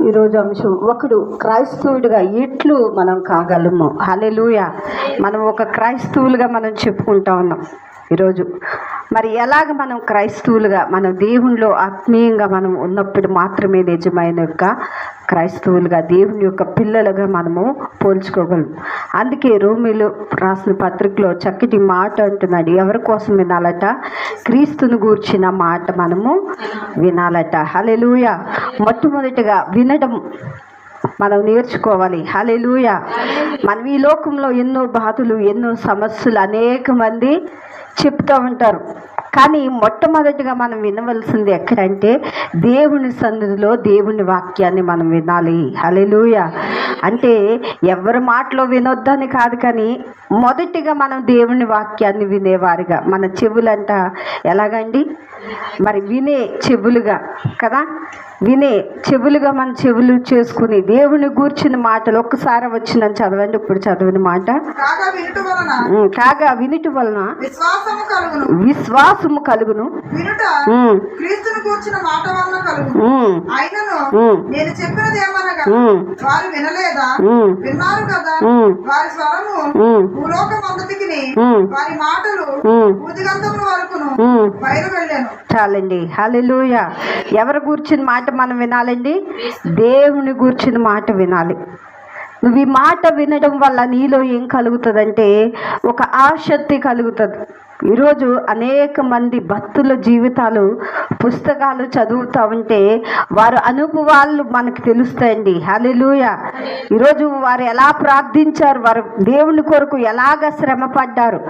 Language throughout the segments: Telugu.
ఈరోజు అంశం, ఒకడు క్రైస్తవుడిగా ఎట్లు మనం కాగలము. హల్లెలూయా. మనం ఒక క్రైస్తవులుగా మనం చెప్పుకుంటా ఉన్నాం ఈరోజు. మరి ఎలాగ మనం క్రైస్తవులుగా మనం దేవునిలో ఆత్మీయంగా మనం ఉన్నప్పుడు మాత్రమే నిజమైన యొక్క క్రైస్తవులుగా దేవుని యొక్క పిల్లలుగా మనము పోల్చుకోగలం. అందుకే రోమీలు రాసిన పత్రికలో చక్కటి మాట అంటున్నాడు, ఎవరి కోసం వినాలట? క్రీస్తుని గూర్చిన మాట మనము వినాలట. హల్లెలూయా. మొట్టమొదటిగా వినడం మనం నేర్చుకోవాలి. హల్లెలూయా. మనం ఈ లోకంలో ఎన్నో బాధలు, ఎన్నో సమస్యలు అనేక మంది చెప్తూ ఉంటారు. కానీ మొట్టమొదటిగా మనం వినవలసింది ఎక్కడంటే దేవుని సన్నిధిలో దేవుని వాక్యాన్ని మనం వినాలి. హల్లెలూయా. అంటే ఎవరి మాటలో వినొద్దని కాదు, కానీ మొదటిగా మనం దేవుని వాక్యాన్ని వినేవారిగా మన చెవులంట ఎలాగండి, మరి వినే చెవులుగా కదా, వినే చెవులుగా మన చెవులు చేసుకుని దేవుని గూర్చిన మాటలు ఒక్కసారి వచ్చిన చదవండి. ఇప్పుడు చదివిన మాట, కాగా వినుట వలన విశ్వాసము కలుగును. చాలండి. హల్లెలూయా. ఎవరి గూర్చిన మాట మనం వినాలండి? దేవుని గూర్చిన మాట వినాలి. నువ్వు ఈ మాట వినడం వల్ల నీలో ఏం కలుగుతుందంటే ఒక ఆసక్తి కలుగుతుంది. ఈరోజు అనేక మంది భక్తుల జీవితాలు పుస్తకాలు చదువుతూ ఉంటే వారి అనుభవాలు మనకు తెలుస్తాయండి. హల్లెలూయా. ఈరోజు వారు ఎలా ప్రార్థించారు, వారు దేవుని కొరకు ఎలాగ శ్రమ పడ్డారు,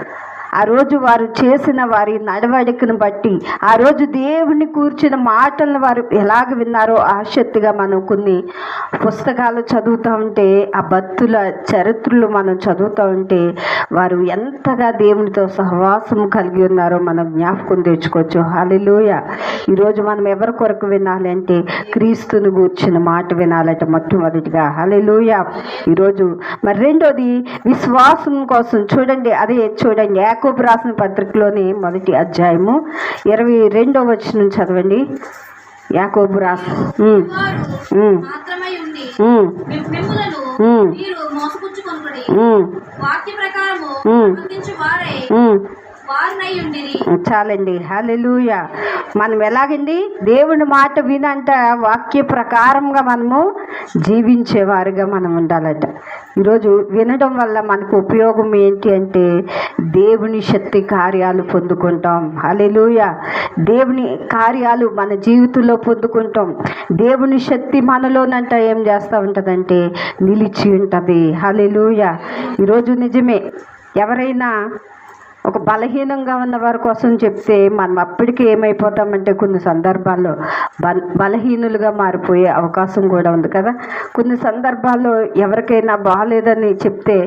ఆ రోజు వారు చేసిన వారి నడవడికను బట్టి, ఆ రోజు దేవుని కూర్చిన మాటలను వారు ఎలాగ విన్నారో ఆసక్తిగా మనం కొన్ని పుస్తకాలు చదువుతూ ఉంటే, ఆ భక్తుల చరిత్రలు మనం చదువుతూ ఉంటే వారు ఎంతగా దేవునితో సహవాసం కలిగి ఉన్నారో మనం జ్ఞాపకం తెచ్చుకోవచ్చు. హల్లెలూయా. ఈరోజు మనం ఎవరి కొరకు వినాలి అంటే క్రీస్తుని గూర్చిన మాట వినాలట మొట్టమొదటిగా. హల్లెలూయా. ఈరోజు మరి రెండోది విశ్వాసం కోసం. చూడండి, అదే చూడండి, యాకోబు రాసిన పత్రికలోని 1వ అధ్యాయము 22వ వచనం చదవండి. యాకోబు రాసిన చాలండి. హల్లెలూయా. మనం ఎలాగండి దేవుని మాట వినంట వాక్య ప్రకారంగా మనము జీవించేవారుగా మనం ఉండాలట. ఈరోజు వినడం వల్ల మనకు ఉపయోగం ఏంటి అంటే దేవుని శక్తి కార్యాలు పొందుకుంటాం. హల్లెలూయా. దేవుని కార్యాలు మన జీవితంలో పొందుకుంటాం. దేవుని శక్తి మనలోనంట ఏం చేస్తూ ఉంటుందంటే నిలిచి ఉంటుంది. హల్లెలూయా. ఈరోజు నిజమే, ఎవరైనా ఒక బలహీనంగా ఉన్న వారి కోసం చెప్తే మనం అప్పటికి ఏమైపోతామంటే కొన్ని సందర్భాల్లో బలహీనులుగా మారిపోయే అవకాశం కూడా ఉంది కదా. కొన్ని సందర్భాల్లో ఎవరికైనా బాగాలేదని చెప్తే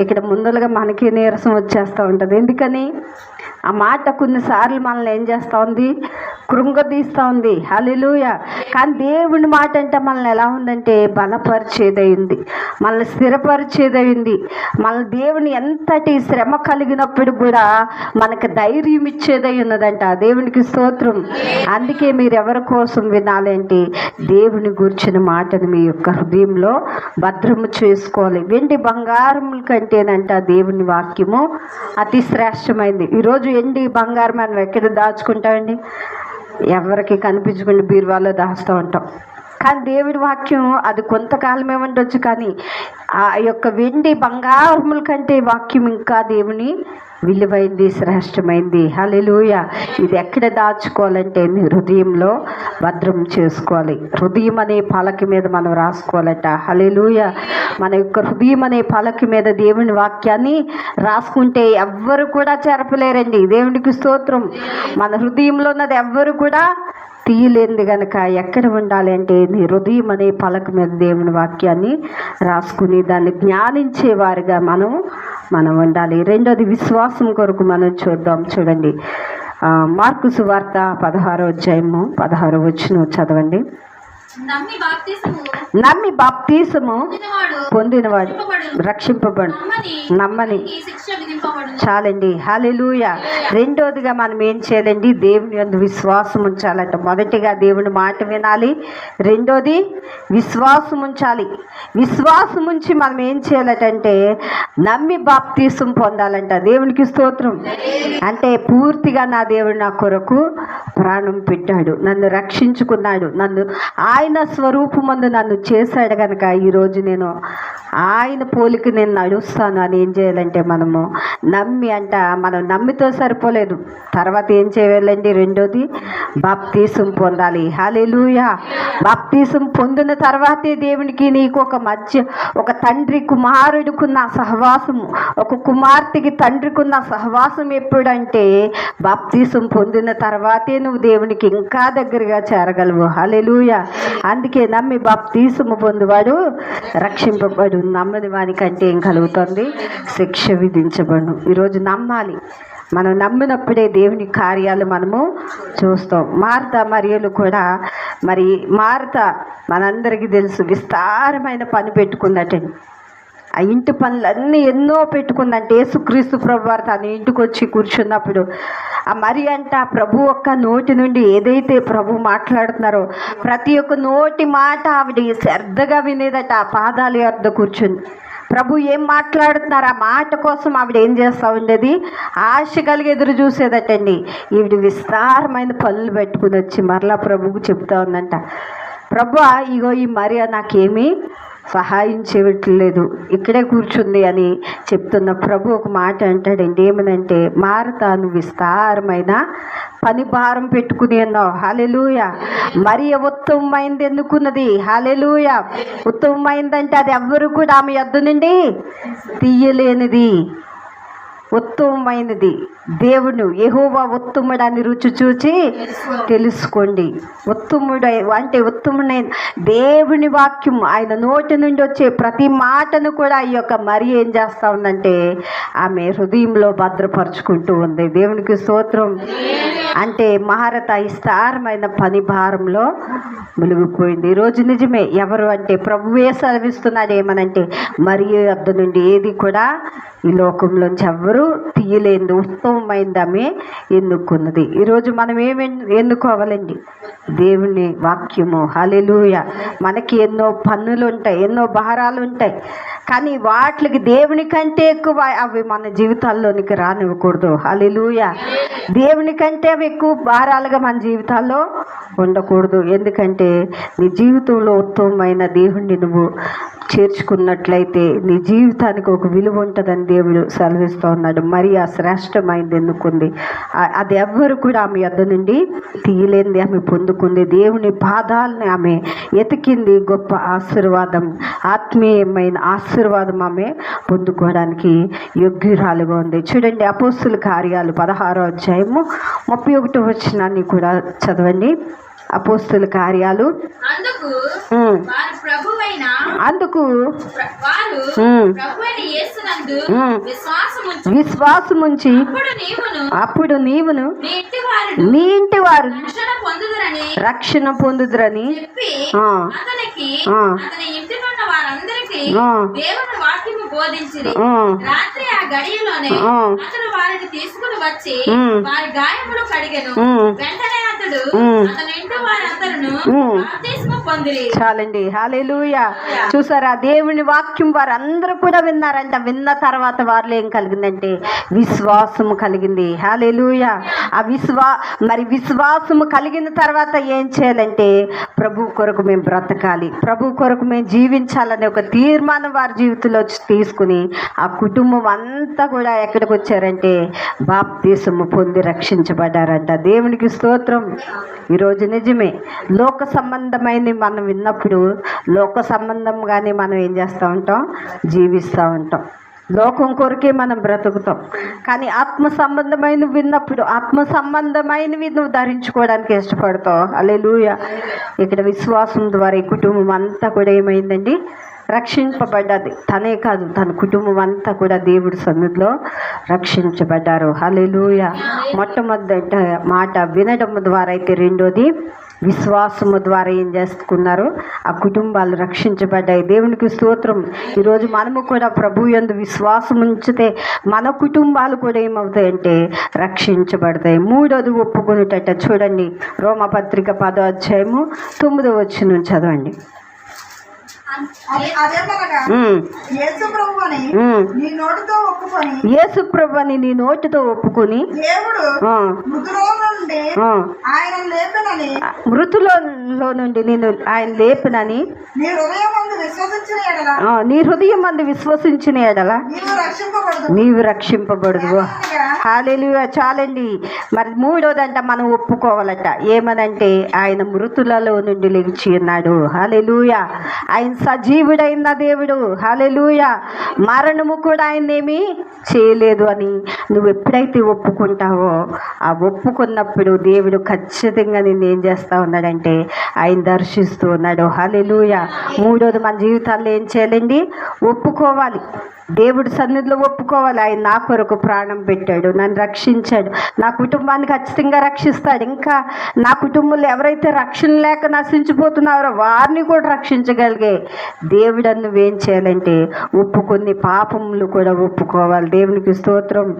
ఇక్కడ ముందలుగా మనకి నీరసం వచ్చేస్తూ ఉంటుంది. ఎందుకని? ఆ మాట కొన్నిసార్లు మనల్ని ఏం చేస్తూ ఉంది? కృంగదీస్తూ ఉంది. హల్లెలూయా. కానీ దేవుని మాట అంటే మనల్ని ఎలా ఉందంటే బలపరిచేదైంది, మనల్ని స్థిరపరిచేదైంది. మన దేవుని ఎంతటి శ్రమ కలిగినప్పుడు కూడా మనకు ధైర్యం ఇచ్చేదై ఉన్నదంట. దేవునికి స్తోత్రం. అందుకే మీరు ఎవరి కోసం వినాలి అంటే దేవుని గూర్చిన మాటను మీ యొక్క హృదయంలో భద్రము చేసుకోవాలి. వెండి బంగారముల కంటేనంట దేవుని వాక్యము అతి శ్రేష్టమైంది. ఈరోజు వెండి బంగారం మనం ఎక్కడ దాచుకుంటామండి? ఎవరికి కనిపించకుండా బీరువాలో దాస్తూ ఉంటాం. కానీ దేవుడి వాక్యం అది కొంతకాలమే ఉండొచ్చు, కానీ ఆ యొక్క వెండి బంగారముల కంటే వాక్యం ఇంకా దేవుని విలువైంది, శ్రేష్టమైంది. హల్లెలూయా. ఇది ఎక్కడ దాచుకోవాలంటే నీ హృదయంలో భద్రం చేసుకోవాలి. హృదయం అనే పలక మీద మనం రాసుకోవాలట. హల్లెలూయా. మన యొక్క హృదయం అనే పలక మీద దేవుని వాక్యాన్ని రాసుకుంటే ఎవ్వరు కూడా చెరపలేరండి. దేవునికి స్తోత్రం. మన హృదయంలో ఉన్నది ఎవ్వరు కూడా తీయలేంది కనుక ఎక్కడ ఉండాలి అంటే నీ హృదయం అనే పలక మీద దేవుని వాక్యాన్ని రాసుకుని దాన్ని జ్ఞానించేవారుగా మనం ఉండాలి. రెండోది విశ్వాసం కొరకు మనం చూద్దాం. చూడండి, మార్కు సువార్త 16వ అధ్యాయము 16వ వచనం చదవండి. నమ్మి బాప్తీసము పొందినవాడు రక్షింపబడు. నమ్మని చాలండి. హల్లెలూయా. రెండోదిగా మనం ఏం చేయాలండి? దేవుని యందు విశ్వాసం ఉంచాలంట. మొదటిగా దేవుని మాట వినాలి, రెండోది విశ్వాసం ఉంచాలి. విశ్వాసం ఉంచి మనం ఏం చేయాలంటే నమ్మి బాప్తీసం పొందాలంట. దేవునికి స్తోత్రం. అంటే పూర్తిగా నా దేవుడు నా కొరకు ప్రాణం పెట్టాడు, నన్ను రక్షించుకున్నాడు, నన్ను ఆయన స్వరూపమందు నన్ను చేశాడు కనుక ఈరోజు నేను ఆయన పోలిక నేను నడుస్తాను అని ఏం చేయాలంటే మనము నమ్మి అంట. మనం నమ్మితో సరిపోలేదు, తర్వాత ఏం చేయాలండి? రెండోది బాప్తీసం పొందాలి. హల్లెలూయా. బాప్తీసం పొందిన తర్వాతే దేవునికి నీకు ఒక తండ్రి కుమారుడికున్న సహవాసము, ఒక కుమార్తెకి తండ్రికున్న సహవాసం ఎప్పుడంటే బాప్తీసం పొందిన తర్వాతే నువ్వు దేవునికి ఇంకా దగ్గరగా చేరగలవు. హల్లెలూయా. అందుకే నమ్మి బాప్తీసము పొందువాడు రక్షింపబడు, నమ్మని వానికంటే ఏం కలుగుతుంది? శిక్ష విధించబడు. ఈరోజు నమ్మాలి. మనం నమ్మినప్పుడే దేవుని కార్యాలు మనము చూస్తాం. మార్తా మరియలు కూడా, మరి మార్తా మనందరికీ తెలుసు విస్తారమైన పని పెట్టుకున్నట్టండి. ఆ ఇంటి పనులన్నీ ఎన్నో పెట్టుకుందంటే యేసుక్రీస్తు ప్రభువారు తన ఇంటికి వచ్చి కూర్చున్నప్పుడు ఆ మరి అంట ప్రభు ఒక్క నోటి నుండి ఏదైతే ప్రభు మాట్లాడుతున్నారో ప్రతి ఒక్క నోటి మాట ఆవిడ శ్రద్ధగా వినేదట. ఆ పాదాల యొద్ద కూర్చుంది. ప్రభు ఏం మాట్లాడుతున్నారు ఆ మాట కోసం ఆవిడ ఏం చేస్తూ ఉండేది? ఆశ కలిగి ఎదురు చూసేదటండి. ఈవిడ విస్తారమైన పనులు పెట్టుకుని వచ్చి మరలా ప్రభుకు చెప్తా ఉందంట, ప్రభు ఇగో ఈ మరియ నాకేమీ సహాయం చేయట్లేదు, ఇక్కడే కూర్చుంది అని చెప్తున్న ప్రభు ఒక మాట అంటాడండి. ఏమనంటే మార్తా నువ్వు విస్తారమైన పని భారం పెట్టుకుని అన్నావు. హల్లెలూయా. మరియ ఉత్తమమైంది ఎన్నుకున్నది. హల్లెలూయా. ఉత్తమమైందంటే అది ఎవ్వరు కూడా ఆమె యొద్ద నుండి తీయలేనిది, ఉత్తమమైనది. దేవుడు యెహోవా ఉత్తముడని రుచి చూచి తెలుసుకోండి. ఉత్తముడు అంటే ఉత్తముడైన దేవుని వాక్యం ఆయన నోటి నుండి వచ్చే ప్రతి మాటను కూడా ఈ యొక్క మరి ఏం చేస్తూ ఉందంటే ఆమె హృదయంలో భద్రపరుచుకుంటూ ఉంది. దేవునికి స్తోత్రం. అంటే మహారత విస్తారమైన పని భారంలో మునిగిపోయింది. ఈరోజు నిజమే. ఎవరు అంటే ప్రభువే సెలవిస్తున్నాడు. ఏమనంటే మరి వద్ద నుండి ఏది కూడా ఈ లోకంలోంచి ఎవ్వరూ తీయలేదు, ఉత్తమమైంది ఆమె ఎన్నుకున్నది. ఈరోజు మనం ఏమి ఎన్నుకోవాలండి? దేవుని వాక్యము. హల్లెలూయా. మనకి ఎన్నో పన్నులు ఉంటాయి, ఎన్నో భారాలు ఉంటాయి, కానీ వాటికి దేవుని కంటే ఎక్కువ అవి మన జీవితాల్లోనికి రానివ్వకూడదు. హల్లెలూయా. దేవుని కంటే అవి ఎక్కువ భారాలుగా మన జీవితాల్లో ఉండకూడదు. ఎందుకంటే నీ జీవితంలో ఉత్తమమైన దేవుణ్ణి నువ్వు చేర్చుకున్నట్లయితే నీ జీవితానికి ఒక విలువ ఉంటుందని దేవుడు సెలవిస్తూ ఉన్నాడు. మరి ఆ శ్రేష్టమైనది ఎన్నుకుంది. అది ఎవ్వరు కూడా ఆమె యొద్ద నుండి తీయలేంది ఆమె పొందుకుంది. దేవుని పాదాలని ఆమె ఎతికింది. గొప్ప ఆశీర్వాదం, ఆత్మీయమైన ఆశీర్వాదం ఆమె పొందుకోవడానికి యోగ్యురాలుగా ఉంది. చూడండి అపోస్తుల కార్యాలు 16వ అధ్యాయము 31వ వచనాన్ని కూడా చదవండి. అపోస్తుల కార్యాలు. అందుకు విశ్వాసముంచి అప్పుడు నీవును నీ ఇంటి వారు రక్షణ పొందుదురని రాత్రి ఆ గడియలోనే అతడు వారిని తీసుకుని వచ్చి వారి గాయములు కడిగెను. వెంటనే అతడు అతని ఇంటి వారందరూ బాప్తిస్మము పొందిరి. చాలండి. హల్లెలూయా. చూసారా? దేవుని వాక్యం వారందరూ కూడా విన్నారంట. విన్న తర్వాత వారిలో ఏం కలిగిందంటే విశ్వాసము కలిగింది. హల్లెలూయా. ఆ విశ్వాసము కలిగిన తర్వాత ఏం చేయాలంటే ప్రభు కొరకు మేము బ్రతకాలి, ప్రభు కొరకు మేము జీవించాలనే ఒక తీర్మానం వారి జీవితంలో తీసుకుని ఆ కుటుంబం అంతా కూడా ఎక్కడికి వచ్చారంటే బాప్తిసము పొంది రక్షించబడ్డారంట. దేవునికి స్తోత్రం. ఈరోజు నిజమే లోక సంబంధమైన మనం విన్నప్పుడు లోక సంబంధంగానే మనం ఏం చేస్తూ ఉంటాం? జీవిస్తూ ఉంటాం. లోకం కొరకే మనం బ్రతుకుతాం. కానీ ఆత్మ సంబంధమైనవి విన్నప్పుడు ఆత్మ సంబంధమైనవి నువ్వు ధరించుకోవడానికి ఇష్టపడతావు. హల్లెలూయా. ఇక్కడ విశ్వాసం ద్వారా ఈ కుటుంబం అంతా కూడా ఏమైందండి? రక్షింపబడ్డది. తనే కాదు, తన కుటుంబం అంతా కూడా దేవుడి సన్నిధిలో రక్షించబడ్డారు. హల్లెలూయా. మొట్టమొదటి మాట వినడం ద్వారా అయితే రెండోది విశ్వాసము ద్వారా ఏం చేసుకున్నారు, ఆ కుటుంబాలు రక్షించబడ్డాయి. దేవునికి స్తోత్రం. ఈరోజు మనము కూడా ప్రభు యందు విశ్వాసం ఉంచితే మన కుటుంబాలు కూడా ఏమవుతాయంటే రక్షించబడతాయి. మూడోది ఒప్పుకునేటట్ట చూడండి, రోమపత్రిక 10వ అధ్యాయము 9వ వచనం చదవండి. అదేమనగా యేసు ప్రభువుని నీ నోటితో ఒప్పుకొని, యేసు ప్రభువుని నీ నోటితో ఒప్పుకొని దేవుడు మృతులో నుండి ఆయన లేపనని, మృతులో నుండి నేను ఆయన లేపనని నీ హృదయమందు విశ్వసించిన ఎడల, నీ హృదయం మందు విశ్వసించిన ఎడల నీవు రక్షింపబడదు. నీవు రక్షింపబడదు. హల్లెలూయా. చాలండి. మరి మూడోదంట మనం ఒప్పుకోవాలట. ఏమనంటే ఆయన మృతులలో నుండి లేచి ఉన్నాడు. హల్లెలూయా. ఆయన సజీవుడైన దేవుడు. హల్లెలూయా. మరణము కూడా ఆయన ఏమీ చేయలేదు అని నువ్వు ఎప్పుడైతే ఒప్పుకుంటావో, ఆ ఒప్పుకున్నప్పుడు దేవుడు ఖచ్చితంగా నిన్ను ఏం చేస్తా ఉన్నాడంటే ఆయన దర్శిస్తూ ఉన్నాడు. హల్లెలూయా. మూడోది మన జీవితాల్లో ఏం చేయాలండి? ఒప్పుకోవాలి. దేవుడి సన్నిధిలో ఒప్పుకోవాలి. ఆయన నా కొరకు ప్రాణం పెట్టాడు, నన్ను రక్షించాడు, నా కుటుంబాన్ని ఖచ్చితంగా రక్షిస్తాడు. ఇంకా నా కుటుంబంలో ఎవరైతే రక్షణ లేక నశించిపోతున్నారో వారిని కూడా రక్షించగలిగే దేవుడు నువ్వేం చేయాలంటే ఒప్పుకొని పాపములు కూడా ఒప్పుకోవాలి. దేవునికి స్తోత్రం.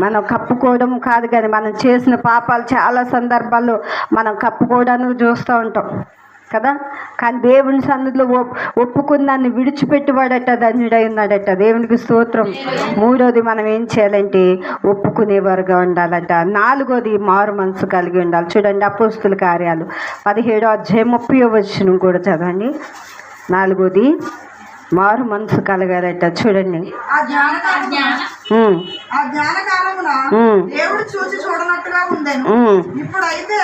మనం కప్పుకోవడం కాదు, కానీ మనం చేసిన పాపాలు చాలా సందర్భాల్లో మనం కప్పుకోవడానికి చూస్తూ ఉంటాం కదా. కానీ దేవుని సన్నిధిలో ఒప్పుకుని నన్ను విడిచిపెట్టువాడట ధన్యుడై ఉన్నాడట. దేవునికి స్తోత్రం. మూడోది మనం ఏం చేయాలంటే ఒప్పుకునేవారుగా ఉండాలట. నాలుగోది మారు మనసు కలిగి ఉండాలి. చూడండి, అపోస్తుల కార్యాలు 17వ అధ్యాయం 30వ వచనం కూడా చదవండి. నాలుగోది మారు మనసు కలగాలట. చూడండి, ఆ జ్ఞానకాలమున దేవుడు చూసి చూడనట్టుగా ఉండేను. ఇప్పుడైతే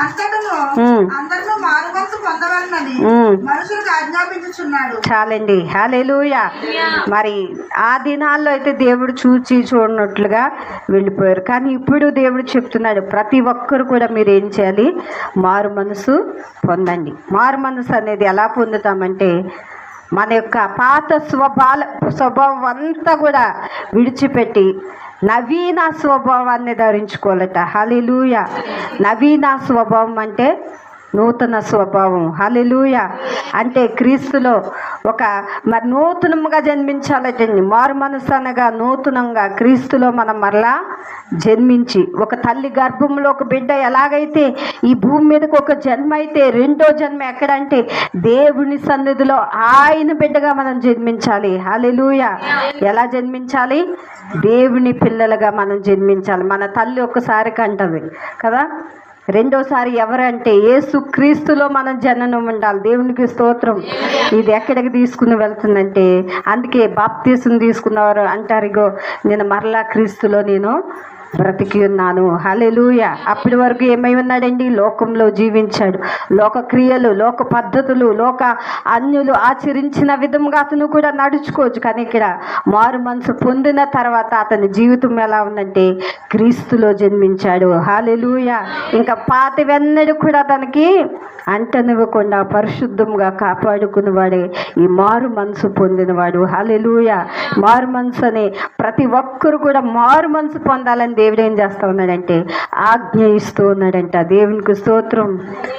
అంతటను అందరిలో మారు మనసు పొందవలనని మనుషులకు ఆజ్ఞాపించుచున్నాడు. చాలండి. హల్లెలూయా. మరి ఆ దినాల్లో అయితే దేవుడు చూచి చూడనట్లుగా వెళ్ళిపోయారు. కానీ ఇప్పుడు దేవుడు చెప్తున్నాడు, ప్రతి ఒక్కరు కూడా మీరు ఏం చేయాలి? మారు మనసు పొందండి. మారు మనసు అనేది ఎలా పొందుతామంటే మన యొక్క పాత స్వభావం అంతా కూడా విడిచిపెట్టి నవీన స్వభావాన్ని ధరించుకోవాలట. హల్లెలూయా. నవీన స్వభావం అంటే నూతన స్వభావం. హల్లెలూయా. అంటే క్రీస్తులో మరి నూతనంగా జన్మించాలటండి. మారు మనసు అనగా నూతనంగా క్రీస్తులో మనం మరలా జన్మించి, ఒక తల్లి గర్భంలో ఒక బిడ్డ ఎలాగైతే ఈ భూమి మీదకి ఒక జన్మ అయితే, రెండో జన్మ ఎక్కడంటే దేవుని సన్నిధిలో ఆయన బిడ్డగా మనం జన్మించాలి. హల్లెలూయా. ఎలా జన్మించాలి? దేవుని పిల్లలుగా మనం జన్మించాలి. మన తల్లి ఒక్కసారి కంటది కదా, రెండోసారి ఎవరంటే యేసు క్రీస్తులో మనం జననం ఉండాలి. దేవునికి స్తోత్రం. ఇది ఎక్కడికి తీసుకుని వెళ్తుందంటే, అందుకే బాప్తీసం తీసుకున్నవారు అంటారు, ఇగో నేను మరలా క్రీస్తులో నేను బ్రతికి ఉన్నాను. హల్లెలూయా. అప్పటి వరకు ఏమై ఉన్నాడండి? లోకంలో జీవించాడు. లోక క్రియలు, లోక పద్ధతులు, లోక అన్యులు ఆచరించిన విధంగా అతను కూడా నడుచుకోవచ్చు. కానీ ఇక్కడ మారు మనసు పొందిన తర్వాత అతని జీవితం ఎలా ఉందంటే క్రీస్తులో జన్మించాడు. హల్లెలూయా. ఇంకా పాతవెన్నడూ కూడా తనకి అంటనివ్వకుండా పరిశుద్ధంగా కాపాడుకున్నవాడే ఈ మారు మనసు పొందినవాడు. హల్లెలూయా. మారు మనసు అనే ప్రతి ఒక్కరు కూడా మారు మనసు పొందాలని దేవుడు ఏం చేస్తూ ఉన్నాడంటే ఆజ్ఞ ఇస్తూ ఉన్నాడంట. దేవునికి స్తోత్రం.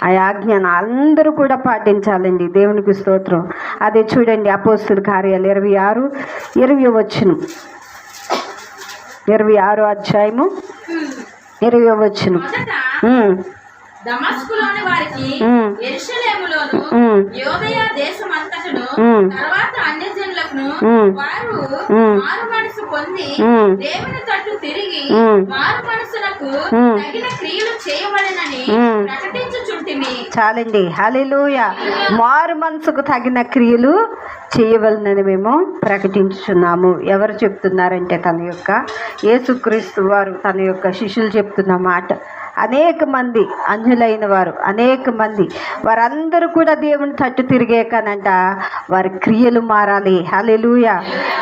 ఆ ఆజ్ఞను అందరూ కూడా పాటించాలండి. దేవునికి స్తోత్రం. అదే చూడండి, అపోస్తుల కార్యాలు 26 వచనం, 26వ అధ్యాయము 20వ వచనం. దమస్కులోని వారికి యెరూషలేములోను యూదయ దేశమంతటను తర్వాత అన్యజనులకు వారు మారు మనసు పొంది దేవుని తట్టు తిరిగి మారు మనసునకు తగిన క్రియలు చేయవలెనని ప్రకటించుచుంటిమి. చాలండి. హల్లెలూయా. మారు మనసుకు తగిన క్రియలు చేయవలనని మేము ప్రకటించుచున్నాము. ఎవరు చెప్తున్నారంటే తన యొక్క యేసుక్రీస్తు వారు తన యొక్క శిష్యులు చెప్తున్న మాట. అనేక మంది అన్యులైన వారు, అనేక మంది వారందరూ కూడా దేవుని తట్టు తిరిగేకనంట వారి క్రియలు మారాలి. హల్లెలూయా.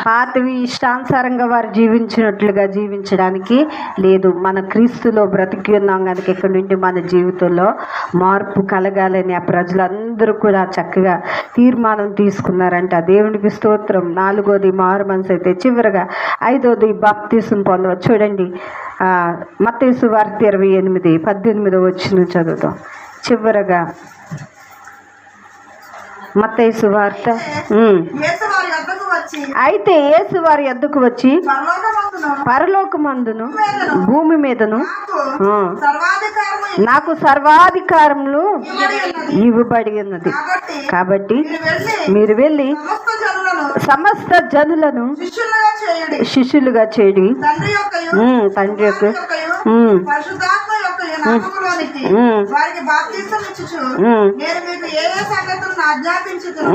పాతవి ఇష్టానుసారంగా వారు జీవించినట్లుగా జీవించడానికి లేదు. మన క్రీస్తులో బ్రతికి ఉన్నాం కనుక ఇక్కడ నుండి మన జీవితంలో మార్పు కలగాలని ఆ ప్రజలందరూ కూడా చక్కగా తీర్మానం తీసుకున్నారంట. దేవునికి స్తోత్రం. 4వది మారు మనసు అయితే, చివరిగా 5వది బాప్తిసం పొందవచ్చు. చూడండి, మత్తయి సువార్త 28:18 చదువుతాం. చివరగా మత్తయి సువార్త యేసు వారి వద్దకు వచ్చి అయితే యేసు వారి యొద్దకు వచ్చి పరలోకమందును భూమి మీదను నాకు సర్వాధికారములు ఇవ్వబడి ఉన్నది. కాబట్టి మీరు వెళ్ళి సమస్త జనులను శిష్యులుగా చేయడి, తండ్రి యొక్క పరిశుద్ధాత్మ యొక్క నామములోనికి వారికి బాప్తిసం ఇచ్చుచు నేను మీకు ఏ ఏ సంగతులను ఆజ్ఞాపించుదును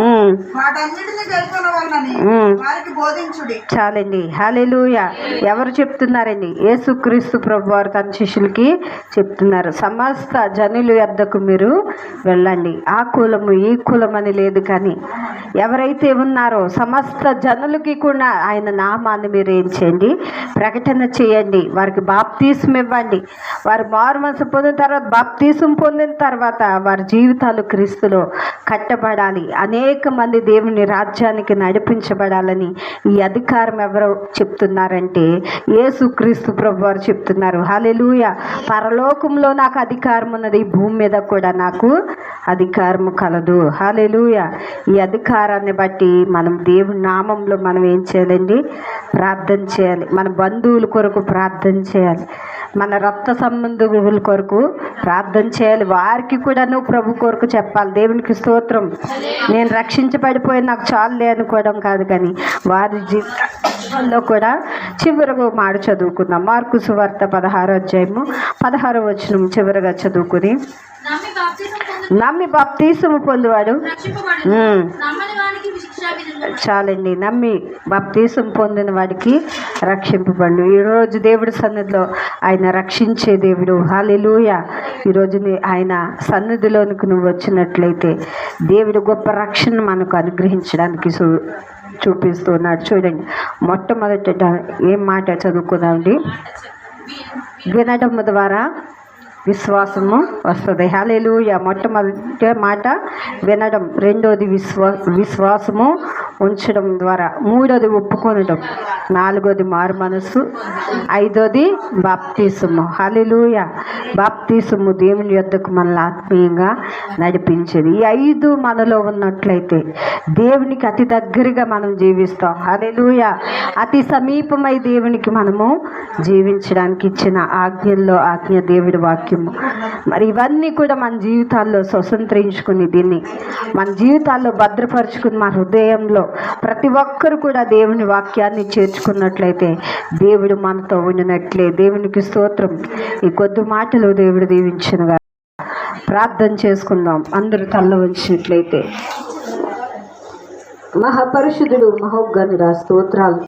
వాటన్నిటిని గైకొనవలెనని వారికి బోధించుడి. చాలండి. హల్లెలూయా. ఎవరు చెప్తున్నారండి? యేసుక్రీస్తు ప్రభువారు తన శిష్యులకి చెప్తున్నారు. సమస్త జనుల యొద్దకు మీరు వెళ్ళండి. ఆ కులము ఈ కులం అని లేదు, కానీ ఎవరైతే ఉన్నారో సమస్త జనులకి కూడా ఆయన నామాన్ని మీరు ఏం చేయండి? ప్రకటన చేయండి. వారికి బాప్తీసం ఇవ్వండి. వారు మారుమనసు పొందిన తర్వాత, బాప్తీసం పొందిన తర్వాత వారి జీవితాలు క్రీస్తులో కట్టబడాలి. అనేక మంది దేవుని రాజ్యానికి నడిపించబడాలని ఈ అధికారం ఎవరు చెప్తున్నారంటే యేసుక్రీస్తు ప్రభువారు చెప్తున్నారు. హల్లెలూయా. పరలోకంలో నాకు అధికారం ఉన్నది, భూమి మీద కూడా నాకు అధికారము కలదు. హల్లెలూయా. ఈ అధికారాన్ని బట్టి మనం దేవుని నామంలో మనం ఏం చేయాలండి? ప్రార్థన చేయాలి. మన బంధువుల కొరకు ప్రార్థన చేయాలి. మన రక్త సంబంధుల కొరకు ప్రార్థన చేయాలి. వారికి కూడా నువ్వు ప్రభు కొరకు చెప్పాలి. దేవునికి స్తోత్రం. నేను రక్షించబడిపోయి నాకు చాలులే అనుకోవడం కాదు, కానీ వారి జీవితంలో కూడా చివరకు మాట చదువుకుందాం. మార్కు సువార్త 16వ అధ్యాయము 16వ వచనం చివరగా చదువుకుని, నమ్మి బాప్తీసము పొందువాడు చాలండి. నమ్మి బాప్తీసం పొందిన వాడికి రక్షింపబడు. ఈరోజు దేవుడి సన్నిధిలో ఆయన రక్షించే దేవుడు. హల్లెలూయా. ఈరోజు ఆయన సన్నిధిలోనికి నువ్వు వచ్చినట్లయితే దేవుడు గొప్ప రక్షణ మనకు అనుగ్రహించడానికి చూపిస్తున్నాడు. చూడండి, మొట్టమొదటి ఏం మాట చదువుకుందామండి? వినడం ద్వారా విశ్వాసము వస్తుంది. హల్లెలూయా. మొట్టమొదటి మాట వినడం, రెండోది విశ్వాసము ఉంచడం ద్వారా, మూడోది ఒప్పుకొనడం, నాలుగోది మారు మనసు, ఐదోది బాప్తీసము. హల్లెలూయా. బాప్తీసము దేవుని యొద్దకు మనల్ని ఆత్మీయంగా నడిపించేది. ఈ 5 మనలో ఉన్నట్లయితే దేవునికి అతి దగ్గరగా మనం జీవిస్తాం. హల్లెలూయా. అతి సమీపమై దేవునికి మనము జీవించడానికి ఇచ్చిన ఆజ్ఞల్లో ఆజ్ఞ దేవుడి వాక్యం. మరి ఇవన్నీ కూడా మన జీవితాల్లో స్వతంత్రించుకుని, దీన్ని మన జీవితాల్లో భద్రపరుచుకుని, మన హృదయంలో ప్రతి ఒక్కరు కూడా దేవుని వాక్యాన్ని చేర్చుకున్నట్లయితే దేవుడు మనతో ఉండినట్లే. దేవునికి స్తోత్రం. ఈ కొద్ది మాటలు దేవుడు దీవించునుగా. ప్రార్థన చేసుకుందాం. అందరూ తల్ల వంచినట్లయితే. మహాపరిశుద్ధుడు, మహోన్నతుడా, స్తోత్రాలు.